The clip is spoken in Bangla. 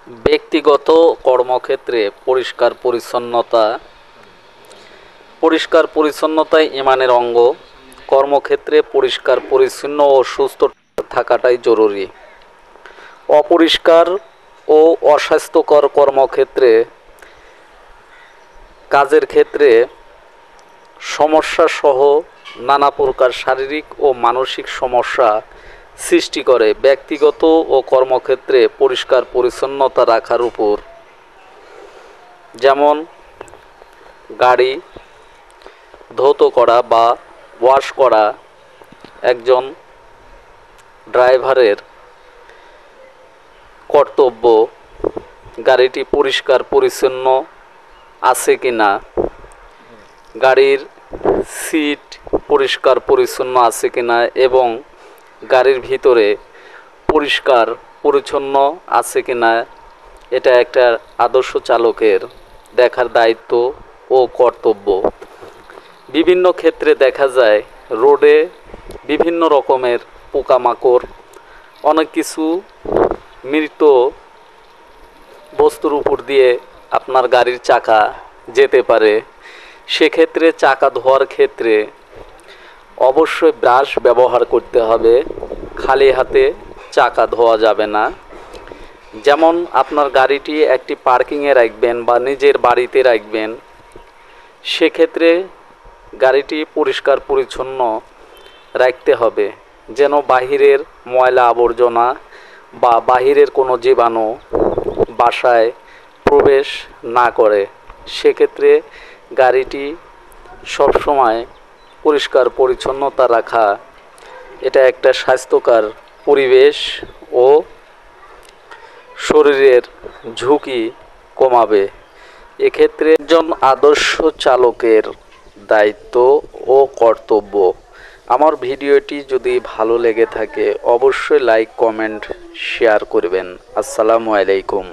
ব্যক্তিগত কর্মক্ষেত্রে পরিষ্কার পরিচ্ছন্নতাই ঈমানের অঙ্গ। কর্মক্ষেত্রে পরিষ্কার পরিচ্ছন্ন ও সুস্থ থাকাটাই জরুরি। অপরিষ্কার ও অস্বাস্থ্যকর কর্মক্ষেত্রে কাজের ক্ষেত্রে সমস্যাসহ নানা প্রকার শারীরিক ও মানসিক সমস্যা সৃষ্টি করে। ব্যক্তিগত ও কর্মক্ষেত্রে পরিষ্কার পরিচ্ছন্নতা রাখার উপর, যেমন গাড়ি ধৌত করা বা ওয়াশ করা একজন ড্রাইভারের কর্তব্য। গাড়িটি পরিষ্কার পরিচ্ছন্ন আছে কিনা, গাড়ির সিট পরিষ্কার পরিচ্ছন্ন আছে কিনা এবং গাড়ির ভিতরে পরিষ্কার পরিচ্ছন্ন আছে কিনা, এটা একটা আদর্শ চালকের দেখার দায়িত্ব ও কর্তব্য। বিভিন্ন ক্ষেত্রে দেখা যায় রোডে বিভিন্ন রকমের পোকামাকড়, অনেক কিছু মৃত বস্তুর উপর দিয়ে আপনার গাড়ির চাকা যেতে পারে। সেক্ষেত্রে চাকা ধোয়ার ক্ষেত্রে অবশ্যই ব্রাশ ব্যবহার করতে হবে, খালি হাতে চাকা ধোয়া যাবে না। যেমন আপনার গাড়িটি একটি পার্কিংয়ে রাখবেন বা নিজের বাড়িতে রাখবেন, সেক্ষেত্রে গাড়িটি পরিষ্কার পরিচ্ছন্ন রাখতে হবে, যেন বাহিরের ময়লা আবর্জনা বা বাহিরের কোনো জীবাণু বাসায় প্রবেশ না করে। সেক্ষেত্রে গাড়িটি সবসময় পরিষ্কার পরিচ্ছন্নতা রাখা, এটা একটা স্বাস্থ্যকর পরিবেশ ও শরীরের ঝুঁকি কমাবে। এক্ষেত্রে একজন আদর্শ চালকের দায়িত্ব ও কর্তব্য। আমার ভিডিওটি যদি ভালো লেগে থাকে অবশ্যই লাইক, কমেন্ট, শেয়ার করবেন। আসসালামু আলাইকুম।